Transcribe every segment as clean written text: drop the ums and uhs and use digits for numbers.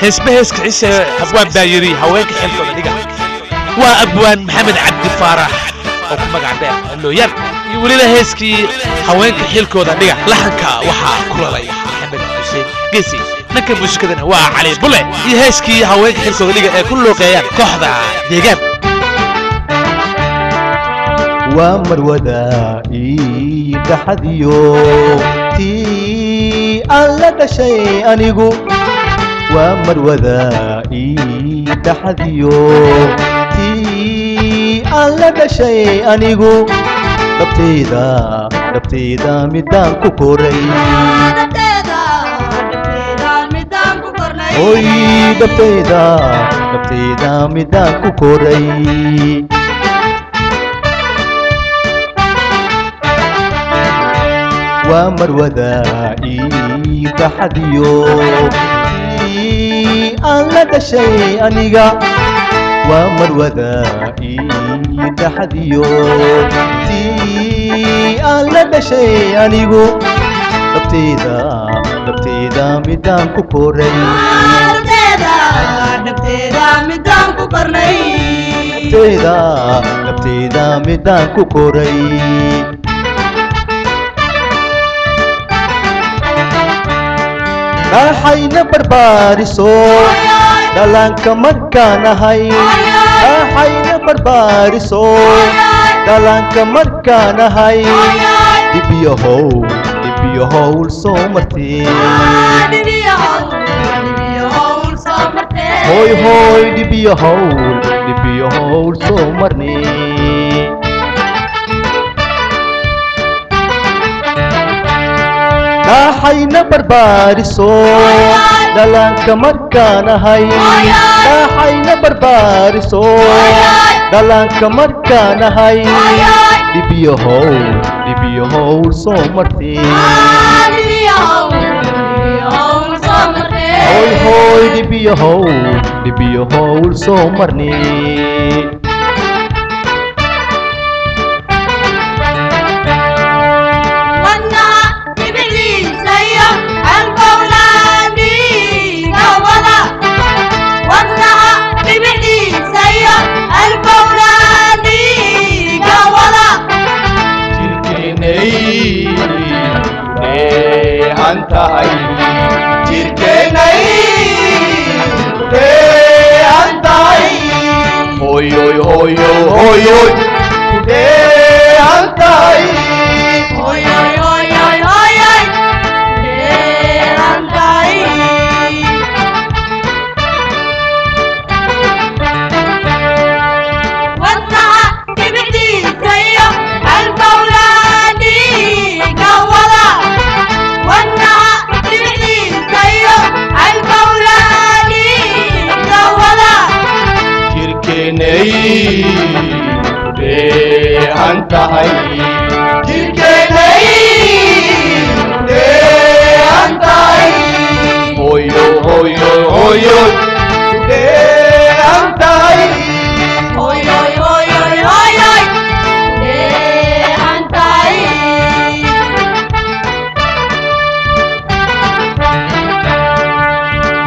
هيس كعيسى أبوان بايري هواك حلكو دقا وأبوان محمد عبد الفارح أو كما قاعدين إنه يلا يقول لنا هيسكي هواك حلكو دقا لحنكا وحا كرولي محمد حسين قيسي نكا مشكلنا وعلي بولي هيسكي هواك حلكو دقا كله قيان كوحدة ديقان ومرودائي دحديو تي ألا شيء أنيقو ومرودائي دحديو تي ألا شيء أنيقو دبتيدا ميدان كوكوري أوي دبتيدا ميدان كوكوري ومرودائي تحديو ألا شيء أنيقا ومرودائي تحديو ألا شيء أنيقو دبتيدا ميدان كوكوري دبتيدا ميدان كوكوري Dahayna barbariso dalang kamarkanahay Dahayna barbariso dalang kamarkanahay Dibiyahow so martin Hoy dibiyahow so marni Dahayna barbariso dalang kamarkanahay Dahayna barbariso dalang kamarkanahay Dibiyahow so martin Hoy dibiyahow so marni Antai jirkenai antai hoy antai hoy antai wana tibidi sayo alqawlani gawala wana tibidi sayo alqawlani gawala jirkenai antai jirkenai antai hoy antai hoy antai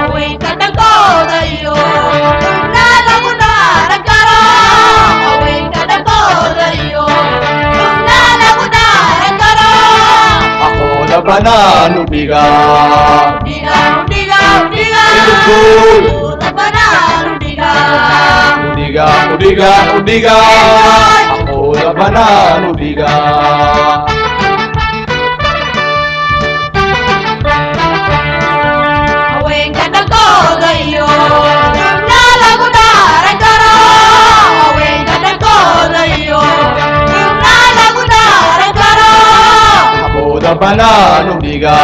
away kadakodayo nalagunara karo away kadakodayo nalagunara karo ako labanan udiga udiga ako labanan udiga away kadakodayo nalagunara karo away kadakodayo nalagunara karo ako labanan udiga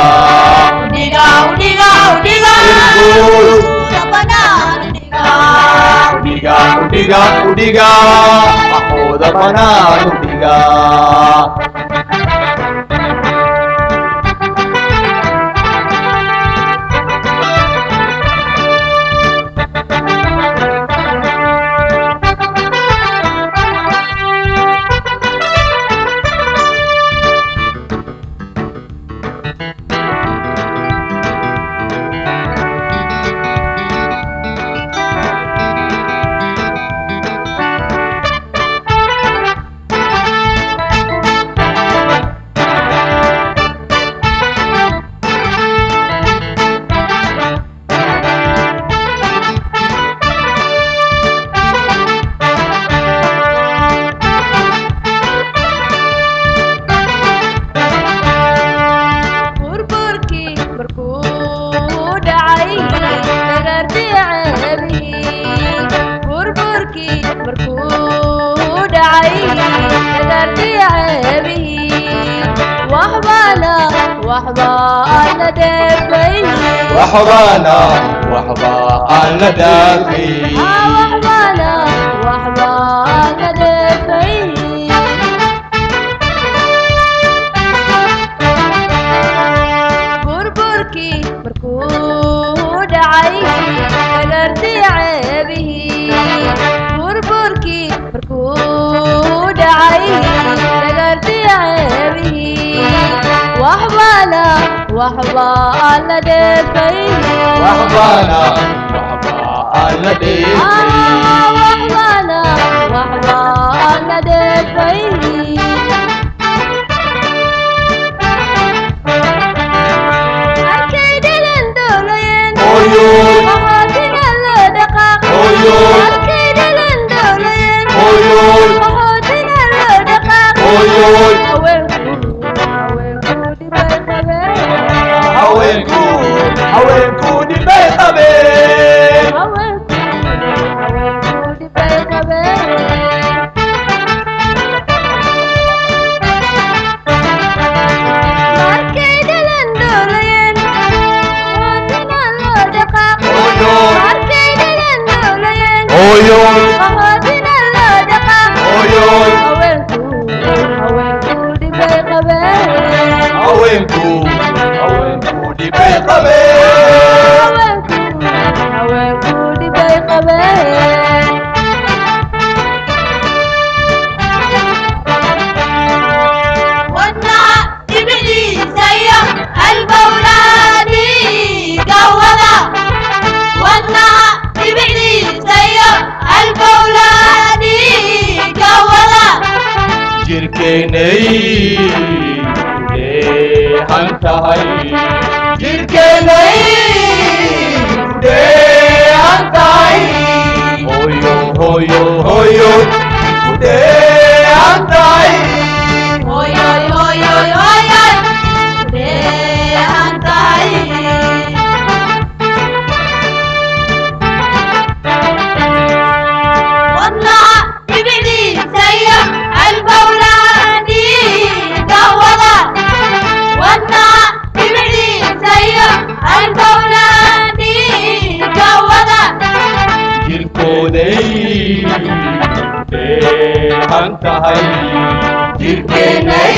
udiga ako labanan udiga waxba aan la dheefayn وحبانا وحبا أنا دافي waxbana waxba aan la dheefayn burburkii markuu dhacay dhagartii ceebihii burburkii markuu dhacay dhagartii ceebihii waxbana waxba aan la dheefayn وحبانا وحبا أنا دافي waxbana waxba aan la dheefayn arkay dhilan dowlayen Oyoy. qaxootiga loo dhaqaaq Oyoy. arkay dhilan dowlayen Oyoy. qaxootiga loo dhaqaaq Oyoy. haweenku dhibay qabeen haweenku haweenku dhibay qabeen haweenku dhibay qabeen markay dhilan dowlayen qaxootiga loo dhaqaaq Oyoy. markay dhilan dowlayen Oyoy. qaxootiga loo dhaqaaq Oyoy. haweenku dhibay qabeen haweenku haweenku dhibay qabeen haweenku dhibay qabeen wadnaha dhibiciisa iyo halbowlaadii gawada wadnaha dhibiciisa iyo halbowlaadii gawada jirkeennay deehan tahay jirkeennay deehan tahay hoyo hoyo hoyo deehan tahay Oy oy oy oy oy oy deehan tahay wadnaha dhibiciisa iyo halbowlaadii gawada wadnaha dhibiciisa iyo halbowlaadii gawada jirkooday deehan tahay jirkeennay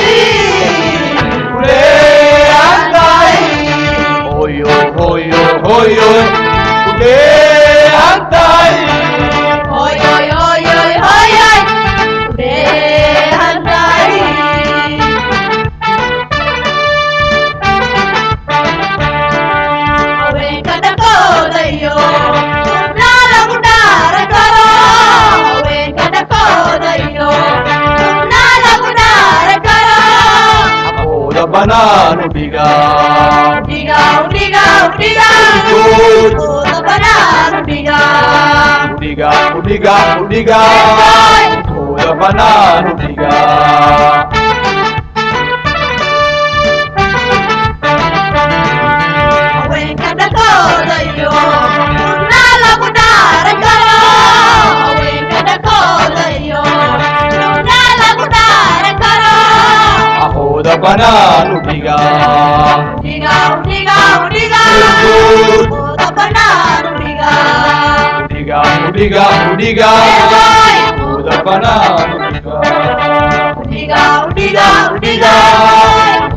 deehan tahay hoyo hoyo hoyo deehan tahay Oy oy oy oy oy oy deehan tahay haweenka dhankooda iyo xubnaa lagu dhaaran karo haweenka dhankooda iyo xubnaa lagu dhaaran karo xaqooda banaanu dhigaa udhiga udhiga udhiga Udhig. ooda banaan udhiga udhiga udhiga udhiga xaqooda banaanu dhigaa haweenka dhankooda iyo xubnaa lagu dhaaran karo haweenka dhankooda iyo xubnaa lagu dhaaran karo xaqooda banaanu dhigaa udhiga udhiga udhiga Udhig. ooda banaan udhiga udhiga udhiga udhiga xaqooda banaanu dhigaa udhiga udhiga udhiga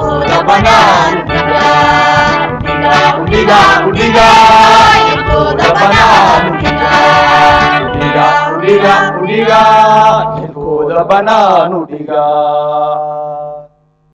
ooda banaan udhiga udhiga udhiga udhiga ooda banaan udhiga udhiga udhiga udhiga xilkooda banaanu dhigaa